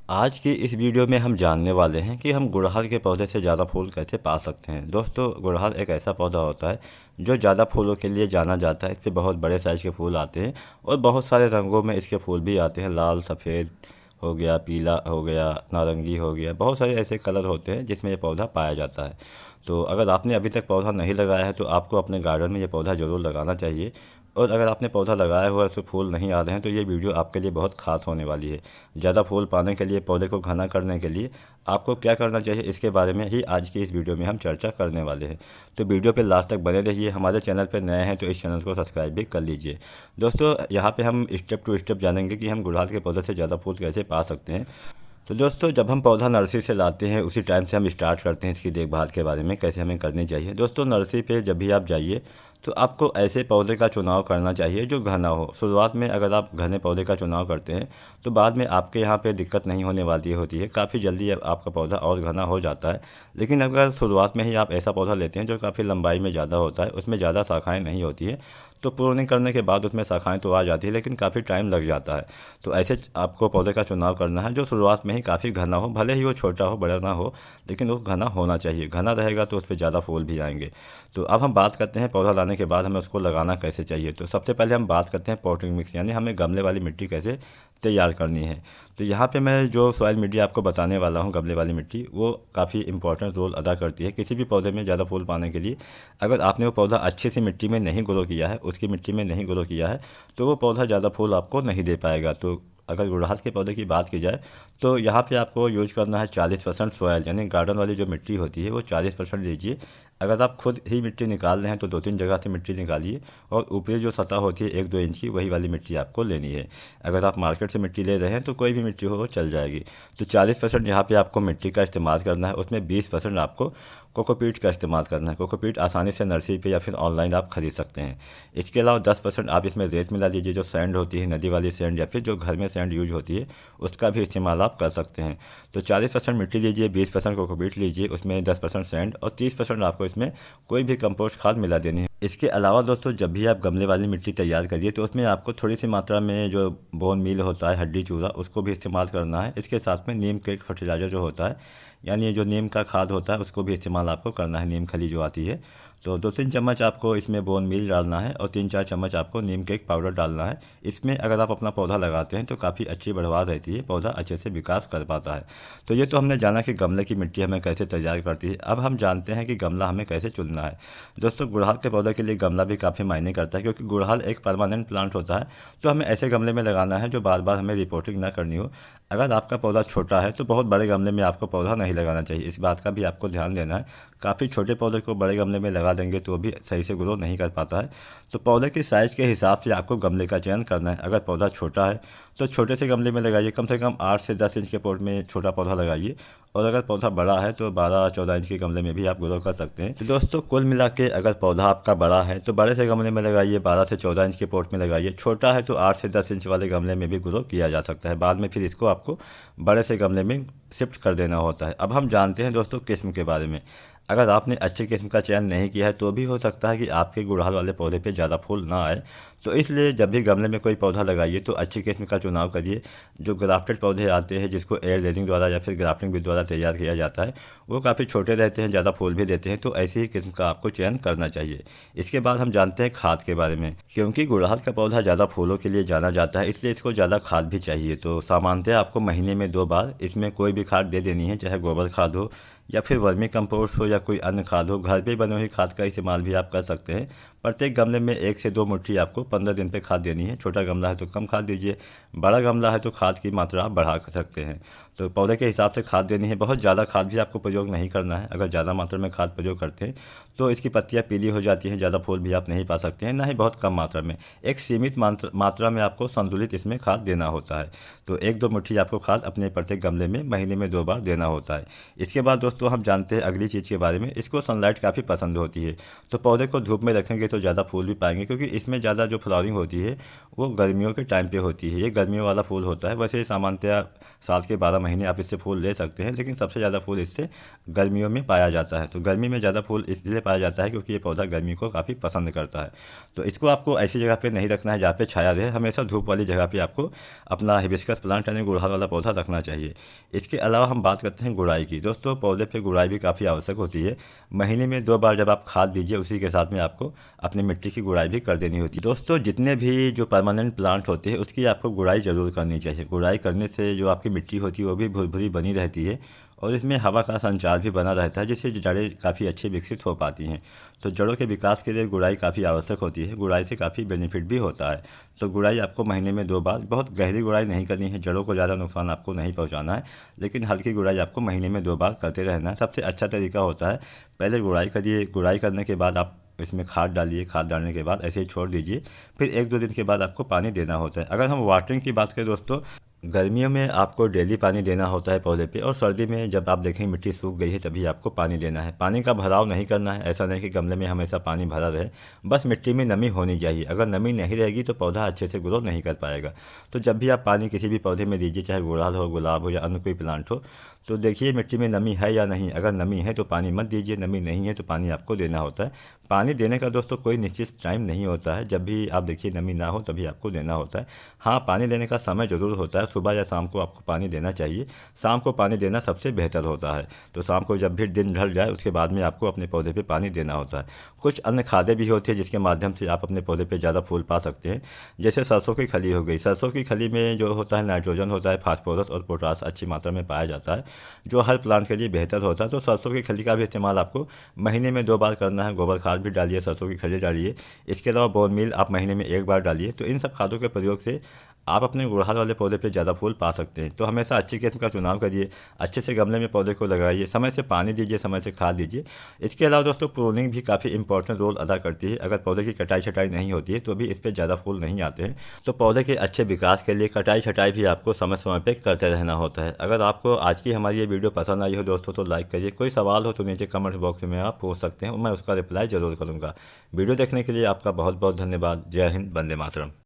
आज की इस वीडियो में हम जानने वाले हैं कि हम गुड़हल के पौधे से ज़्यादा फूल कैसे पा सकते हैं। दोस्तों, गुड़हल एक ऐसा पौधा होता है जो ज़्यादा फूलों के लिए जाना जाता है। इस पे बहुत बड़े साइज़ के फूल आते हैं और बहुत सारे रंगों में इसके फूल भी आते हैं। लाल, सफ़ेद हो गया, पीला हो गया, नारंगी हो गया, बहुत सारे ऐसे कलर होते हैं जिसमें ये पौधा पाया जाता है। तो अगर आपने अभी तक पौधा नहीं लगाया है तो आपको अपने गार्डन में ये पौधा ज़रूर लगाना चाहिए। और अगर आपने पौधा लगाया हुआ है उसमें फूल नहीं आ रहे हैं तो ये वीडियो आपके लिए बहुत ख़ास होने वाली है। ज़्यादा फूल पाने के लिए, पौधे को घना करने के लिए आपको क्या करना चाहिए, इसके बारे में ही आज की इस वीडियो में हम चर्चा करने वाले हैं। तो वीडियो पे लास्ट तक बने रहिए। हमारे चैनल पर नए हैं तो इस चैनल को सब्सक्राइब भी कर लीजिए। दोस्तों, यहाँ पे हम स्टेप टू स्टेप जानेंगे कि हम गुड़हल के पौधे से ज़्यादा फूल कैसे पा सकते हैं। तो दोस्तों, जब हम पौधा नर्सरी से लाते हैं उसी टाइम से हम स्टार्ट करते हैं इसकी देखभाल के बारे में, कैसे हमें करनी चाहिए। दोस्तों, नर्सरी पे जब भी आप जाइए तो आपको ऐसे पौधे का चुनाव करना चाहिए जो घना हो। शुरुआत में अगर आप घने पौधे का चुनाव करते हैं तो बाद में आपके यहाँ पे दिक्कत नहीं होने वाली होती है, काफ़ी जल्दी आपका पौधा और घना हो जाता है। लेकिन अगर शुरुआत में ही आप ऐसा पौधा लेते हैं जो काफ़ी लंबाई में ज़्यादा होता है, उसमें ज़्यादा शाखाएँ नहीं होती है, तो प्रूनिंग करने के बाद उसमें शाखाएँ तो आ जाती है लेकिन काफ़ी टाइम लग जाता है। तो ऐसे आपको पौधे का चुनाव करना है जो शुरुआत में ही काफ़ी घना हो, भले ही वो छोटा हो, बड़ा ना हो, लेकिन वो घना होना चाहिए। घना रहेगा तो उस पर ज़्यादा फूल भी आएंगे। तो अब हम बात करते हैं पौधा लाने के बाद हमें उसको लगाना कैसे चाहिए। तो सबसे पहले हम बात करते हैं पॉटिंग मिक्स, यानी हमें गमले वाली मिट्टी कैसे तैयार करनी है। तो यहाँ पे मैं जो सॉइल मीडिया आपको बताने वाला हूँ, गमले वाली मिट्टी, वो काफ़ी इंपॉर्टेंट रोल अदा करती है किसी भी पौधे में ज़्यादा फूल पाने के लिए। अगर आपने वो पौधा अच्छे से मिट्टी में नहीं ग्रो किया है, उसकी मिट्टी में नहीं ग्रो किया है, तो वो पौधा ज़्यादा फूल आपको नहीं दे पाएगा। तो अगर गुड़हल के पौधे की बात की जाए तो यहाँ पे आपको यूज करना है 40% सॉयल, यानी गार्डन वाली जो मिट्टी होती है वो 40% लीजिए। अगर आप खुद ही मिट्टी निकाल रहे हैं तो 2-3 जगह से मिट्टी निकालिए और ऊपरी जो सतह होती है 1-2 इंच की, वही वाली मिट्टी आपको लेनी है। अगर आप मार्केट से मिट्टी ले रहे हैं तो कोई भी मिट्टी हो वो चल जाएगी। तो 40% यहाँ पे आपको मिट्टी का इस्तेमाल करना है। उसमें 20% आपको कोकोपीट का इस्तेमाल करना है। कोकोपीट आसानी से नर्सरी पे या फिर ऑनलाइन आप खरीद सकते हैं। इसके अलावा 10% आप इसमें रेत मिला दीजिए, जो सैंड होती है, नदी वाली सैंड, या फिर जो घर में सैंड यूज होती है उसका भी इस्तेमाल आप कर सकते हैं। तो 40% मिट्टी लीजिए, 20% कोकोपीट लीजिए, उसमें 10% सैंड और 30% आपको इसमें कोई भी कंपोस्ट खाद मिला देनी है। इसके अलावा दोस्तों, जब भी आप गमले वाली मिट्टी तैयार करिए तो उसमें आपको थोड़ी सी मात्रा में जो बोन मील होता है, हड्डी चूरा, उसको भी इस्तेमाल करना है। इसके साथ में नीम केक फर्टिलाइज़र जो होता है, यानी ये जो नीम का खाद होता है, उसको भी इस्तेमाल आपको करना है, नीम खली जो आती है। तो 2-3 चम्मच आपको इसमें बोन मील डालना है और 3-4 चम्मच आपको नीम केक पाउडर डालना है। इसमें अगर आप अपना पौधा लगाते हैं तो काफ़ी अच्छी बढ़वार रहती है, पौधा अच्छे से विकास कर पाता है। तो ये तो हमने जाना कि गमले की मिट्टी हमें कैसे तैयार करती है। अब हम जानते हैं कि गमला हमें कैसे चुनना है। दोस्तों, गुड़हल के पौधे के लिए गमला भी काफ़ी मायने करता है, क्योंकि गुड़हल एक परमानेंट प्लांट होता है। तो हमें ऐसे गमले में लगाना है जो बार बार हमें रिपोर्टिंग ना करनी हो। अगर आपका पौधा छोटा है तो बहुत बड़े गमले में आपको पौधा नहीं लगाना चाहिए, इस बात का भी आपको ध्यान देना है। काफ़ी छोटे पौधे को बड़े गमले में लगा देंगे तो भी सही से ग्रो नहीं कर पाता है। तो पौधे के साइज़ के हिसाब से आपको गमले का चयन करना है। अगर पौधा छोटा है तो छोटे से गमले में लगाइए, कम से कम 8 से 10 इंच के पॉट में छोटा पौधा लगाइए। और अगर पौधा बड़ा है तो 12-14 इंच के गमले में भी आप ग्रो कर सकते हैं। तो दोस्तों, कुल मिला के अगर पौधा आपका बड़ा है तो बड़े से गमले में लगाइए, 12 से 14 इंच के पॉट में लगाइए। छोटा है तो 8 से 10 इंच वाले गमले में भी ग्रो किया जा सकता है। बाद में फिर इसको आपको बड़े से गमले में शिफ्ट कर देना होता है। अब हम जानते हैं दोस्तों किस्म के बारे में। अगर आपने अच्छे किस्म का चयन नहीं किया है तो भी हो सकता है कि आपके गुड़हल वाले पौधे पे ज़्यादा फूल ना आए। तो इसलिए जब भी गमले में कोई पौधा लगाइए तो अच्छी किस्म का चुनाव करिए। जो ग्राफ्टेड पौधे आते हैं, जिसको एयर लेयरिंग द्वारा या फिर ग्राफ्टिंग विधि द्वारा तैयार किया जाता है, वो काफ़ी छोटे रहते हैं, ज़्यादा फूल भी देते हैं। तो ऐसी ही किस्म का आपको चयन करना चाहिए। इसके बाद हम जानते हैं खाद के बारे में। क्योंकि गुड़हल का पौधा ज़्यादा फूलों के लिए जाना जाता है, इसलिए इसको ज़्यादा खाद भी चाहिए। तो सामान्यतः आपको महीने में 2 बार इसमें कोई भी खाद दे देनी है, चाहे गोबर खाद हो या फिर वर्मी कंपोस्ट हो या कोई अन्य खाद हो। घर पे बनी हुई खाद का इस्तेमाल भी आप कर सकते हैं। प्रत्येक गमले में 1 से 2 मुट्ठी आपको 15 दिन पे खाद देनी है। छोटा गमला है तो कम खाद दीजिए, बड़ा गमला है तो खाद की मात्रा आप बढ़ा सकते हैं। तो पौधे के हिसाब से खाद देनी है। बहुत ज़्यादा खाद भी आपको प्रयोग नहीं करना है। अगर ज़्यादा मात्रा में खाद प्रयोग करते हैं तो इसकी पत्तियाँ पीली हो जाती हैं, ज़्यादा फूल भी आप नहीं पा सकते हैं, ना ही बहुत कम मात्रा में। एक सीमित मात्रा में आपको संतुलित इसमें खाद देना होता है। तो 1-2 मुट्ठी आपको खाद अपने प्रत्येक गमले में महीने में 2 बार देना होता है। इसके बाद दोस्तों, हम जानते हैं अगली चीज़ के बारे में। इसको सनलाइट काफ़ी पसंद होती है, तो पौधे को धूप में रखेंगे तो ज़्यादा फूल भी पाएंगे, क्योंकि इसमें ज़्यादा जो फ्लावरिंग होती है वो गर्मियों के टाइम पे होती है। ये गर्मियों वाला फूल होता है। वैसे सामान्यतः साल के 12 महीने आप इससे फूल ले सकते हैं, लेकिन सबसे ज़्यादा फूल इससे गर्मियों में पाया जाता है। तो गर्मी में ज़्यादा फूल इसलिए पाया जाता है क्योंकि ये पौधा गर्मी को काफ़ी पसंद करता है। तो इसको आपको ऐसी जगह पे नहीं रखना है जहाँ पे छाया रहे, हमेशा धूप वाली जगह पे आपको अपना हिबिस्कस प्लांट यानी गुड़हल वाला पौधा रखना चाहिए। इसके अलावा हम बात करते हैं गुड़ाई की। दोस्तों, पौधे पे गुड़ाई भी काफ़ी आवश्यक होती है। महीने में 2 बार जब आप खाद दीजिए, उसी के साथ में आपको अपनी मिट्टी की गुड़ाई भी कर देनी होती है। दोस्तों, जितने भी जो परमानेंट प्लांट होते हैं उसकी आपको गुड़ाई ज़रूर करनी चाहिए। गुड़ाई करने से जो आपकी मिट्टी होती है वो भी भुरभुरी बनी रहती है और इसमें हवा का संचार भी बना रहता है, जिससे जड़ें काफ़ी अच्छी विकसित हो पाती हैं। तो जड़ों के विकास के लिए गुड़ाई काफ़ी आवश्यक होती है। गुड़ाई से काफ़ी बेनिफिट भी होता है। तो गुड़ाई आपको महीने में 2 बार, बहुत गहरी गुड़ाई नहीं करनी है, जड़ों को ज़्यादा नुकसान आपको नहीं पहुंचाना है, लेकिन हल्की गुड़ाई आपको महीने में 2 बार करते रहना है। सबसे अच्छा तरीका होता है पहले गुड़ाई करिए, गुड़ाई करने के बाद आप इसमें खाद डालिए, खाद डालने के बाद ऐसे ही छोड़ दीजिए, फिर 1-2 दिन के बाद आपको पानी देना होता है। अगर हम वाटरिंग की बात करें दोस्तों, गर्मियों में आपको डेली पानी देना होता है पौधे पे, और सर्दी में जब आप देखें मिट्टी सूख गई है तभी आपको पानी देना है। पानी का भराव नहीं करना है, ऐसा नहीं कि गमले में हमेशा पानी भरा रहे, बस मिट्टी में नमी होनी चाहिए। अगर नमी नहीं रहेगी तो पौधा अच्छे से ग्रो नहीं कर पाएगा। तो जब भी आप पानी किसी भी पौधे में दीजिए, चाहे गुड़हल हो, गुलाब हो या अन्य कोई प्लांट हो, तो देखिए मिट्टी में नमी है या नहीं। अगर नमी है तो पानी मत दीजिए, नमी नहीं है तो पानी आपको देना होता है। पानी देने का दोस्तों कोई निश्चित टाइम नहीं होता है, जब भी आप देखिए नमी ना हो तभी आपको देना होता है। हाँ, पानी देने का समय ज़रूर होता है, सुबह या शाम को आपको पानी देना चाहिए। शाम को पानी देना सबसे बेहतर होता है। तो शाम को जब भी दिन ढल जाए उसके बाद में आपको अपने पौधे पे पानी देना होता है। कुछ अन्य खादें भी होती है जिसके माध्यम से आप अपने पौधे पे ज़्यादा फूल पा सकते हैं। जैसे सरसों की खली हो गई। सरसों की खली में जो होता है नाइट्रोजन होता है, फास्फोरस और पोटास अच्छी मात्रा में पाया जाता है, जो हर प्लांट के लिए बेहतर होता है। तो सरसों की खली का भी इस्तेमाल आपको महीने में 2 बार करना है। गोबर खाद भी डालिए, सरसों की खली डालिए। इसके अलावा बोन मील आप महीने में 1 बार डालिए। तो इन सब खादों के प्रयोग से आप अपने गुड़हल वाले पौधे पे ज़्यादा फूल पा सकते हैं। तो हमेशा अच्छी किस्म का चुनाव करिए, अच्छे से गमले में पौधे को लगाइए, समय से पानी दीजिए, समय से खाद दीजिए। इसके अलावा दोस्तों प्रूनिंग भी काफ़ी इंपॉर्टेंट रोल अदा करती है। अगर पौधे की कटाई छटाई नहीं होती है तो भी इस पर ज़्यादा फूल नहीं आते हैं। तो पौधे के अच्छे विकास के लिए कटाई छटाई भी आपको समय समय पर करते रहना होता है। अगर आपको आज की हमारी ये वीडियो पसंद आई हो दोस्तों तो लाइक करिए। कोई सवाल हो तो नीचे कमेंट बॉक्स में आप पूछ सकते हैं और मैं उसका रिप्लाई ज़रूर करूँगा। वीडियो देखने के लिए आपका बहुत बहुत धन्यवाद। जय हिंद, वंदे मातरम।